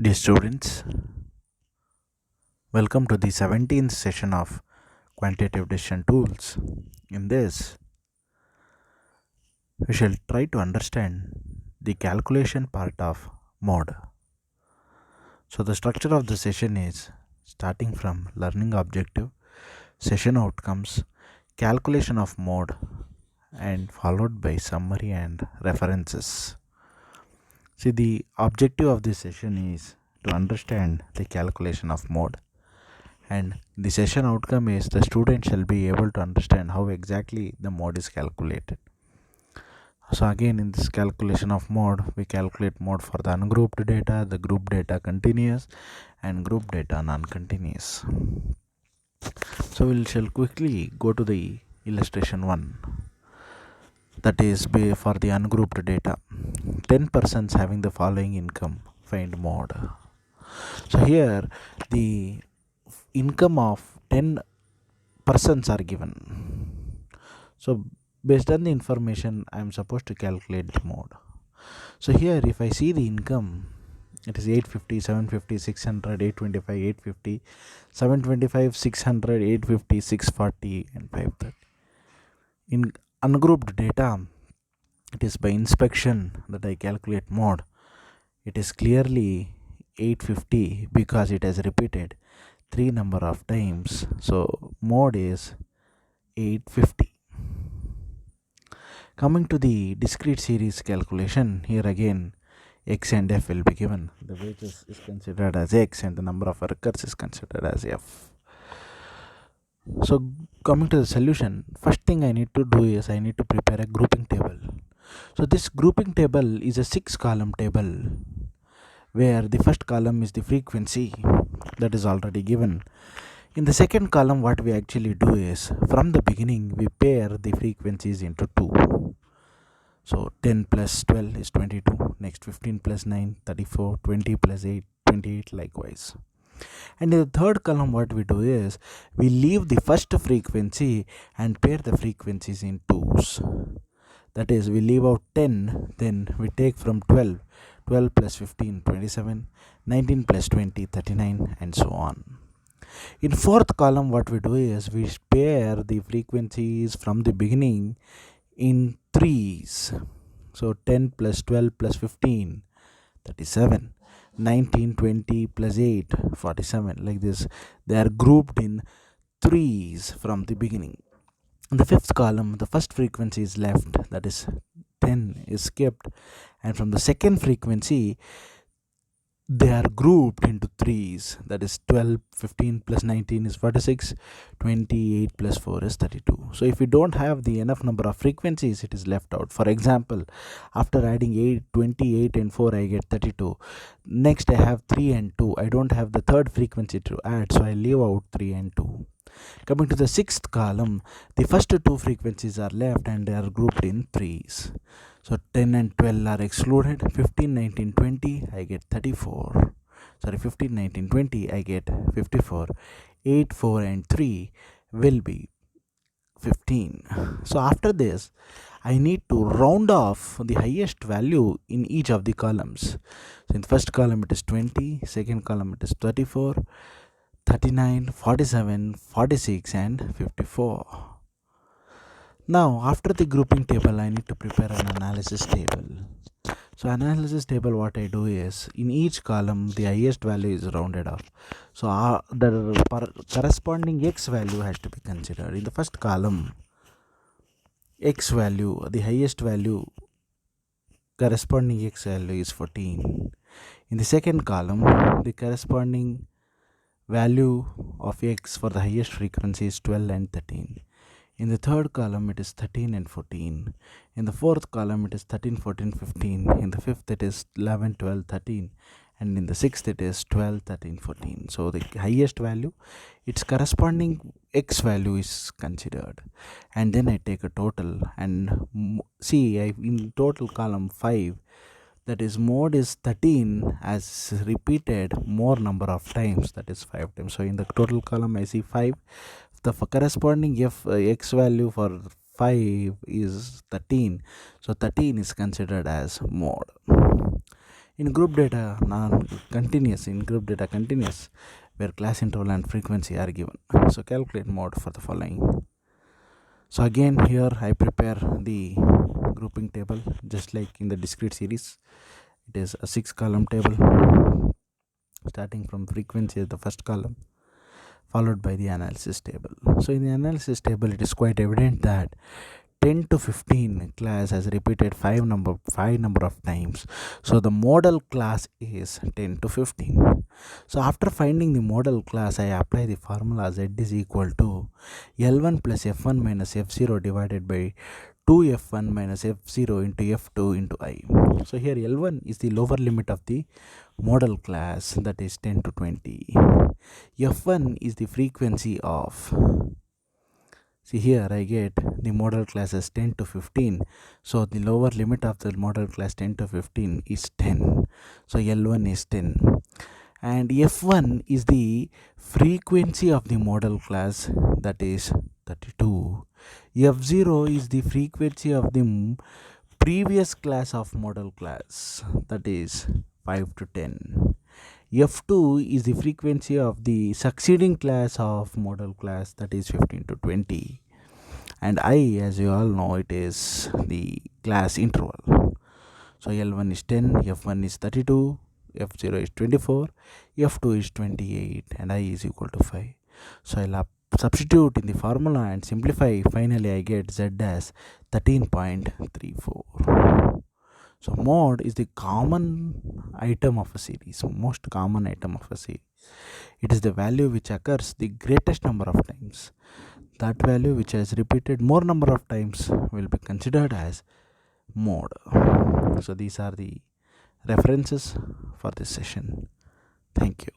Dear students, welcome to the 17th session of Quantitative Decision Tools. In this, we shall try to understand the calculation part of mode. So, the structure of the session is starting from learning objective, session outcomes, calculation of mode, and followed by summary and references. See, the objective of this session is to understand the calculation of mode, and the session outcome is the student shall be able to understand how exactly the mode is calculated. So again, in this calculation of mode, we calculate mode for the ungrouped data, the group data continuous, and group data non-continuous. So we shall quickly go to the illustration 1, that is for the ungrouped data. 10 persons having the following income, find mode. So here the income of 10 persons are given. So based on the information, I am supposed to calculate the mode. So here if I see the income, it is 850, 750, 600, 825, 850, 725, 600, 850, 640 and 530. In ungrouped data, it is by inspection that I calculate mode. It is clearly 850 because it has repeated 3 number of times. So mode is 850. Coming to the discrete series calculation, here again x and f will be given. The wages is considered as x and the number of workers is considered as f. So coming to the solution, first thing I need to do is I need to prepare a grouping table. So this grouping table is a 6-column table where the first column is the frequency that is already given. In the second column, what we actually do is from the beginning we pair the frequencies into 2. So 10 plus 12 is 22, next 15 plus 9, 34, 20 plus 8, 28 likewise. And in the third column, what we do is we leave the first frequency and pair the frequencies in 2s. That is, we leave out 10, then we take from 12, 12 plus 15, 27, 19 plus 20, 39 and so on. In fourth column, what we do is we pair the frequencies from the beginning in 3s. So 10 plus 12 plus 15, 37, 19, 20 plus 8, 47. Like this, they are grouped in 3s from the beginning. In the fifth column, the first frequency is left, that is 10 is skipped, and from the second frequency they are grouped into 3s, that is 12, 15 plus 19 is 46, 28 plus 4 is 32. So if we don't have the enough number of frequencies, it is left out. For example, after adding 8, 28 and 4, I get 32. Next I have 3 and 2. I don't have the third frequency to add, so I leave out 3 and 2. Coming to the sixth column, the first two frequencies are left and they are grouped in 3s. So 10 and 12 are excluded. 15, 19, 20, I get 34. Sorry, 15, 19, 20, I get 54. 8, 4 and 3 will be 15. So after this, I need to round off the highest value in each of the columns. So in the first column it is 20, second column it is 34, 39, 47, 46 and 54. Now after the grouping table, I need to prepare an analysis table. So analysis table, what I do is in each column the highest value is rounded off. So the corresponding x value has to be considered. In the first column, x value, the highest value corresponding x value is 14. In the second column, the corresponding value of x for the highest frequency is 12 and 13. In the third column, it is 13 and 14. In the fourth column, it is 13, 14, 15. In the fifth, it is 11, 12, 13. And in the sixth, it is 12, 13, 14. So the highest value, its corresponding x value is considered. And then I take a total and see in total column 5, that is mode is 13 as repeated more number of times, that is 5 times. So in the total column I see 5. The corresponding x value for 5 is 13, so 13 is considered as mode. In group data, non-continuous, in group data continuous, where class interval and frequency are given. So calculate mode for the following. So again here I prepare the grouping table just like in the discrete series. It is a 6-column table starting from frequency as the first column, followed by the analysis table. So in the analysis table it is quite evident that 10 to 15 class has repeated 5 number of times, so the model class is 10 to 15. So after finding the model class, I apply the formula z is equal to L1 plus F1 minus F0 divided by 2F1 minus F0 into F2 into I. So here L1 is the lower limit of the model class, that is 10 to 20. F1 is the frequency of, see here I get the model class as 10 to 15. So the lower limit of the model class 10 to 15 is 10. So L1 is 10. And F1 is the frequency of the model class, that is 32. F0 is the frequency of the previous class of model class, that is 5 to 10. F2 is the frequency of the succeeding class of model class, that is 15 to 20. And I, as you all know, it is the class interval. So L1 is 10, F1 is 32, F0 is 24, F2 is 28, and I is equal to 5. So I'll substitute in the formula and simplify. Finally I get Z as 13.34. So mod is the common item of a series, most common item of a series. It is the value which occurs the greatest number of times. That value which is repeated more number of times will be considered as mod. So these are the references for this session. Thank you.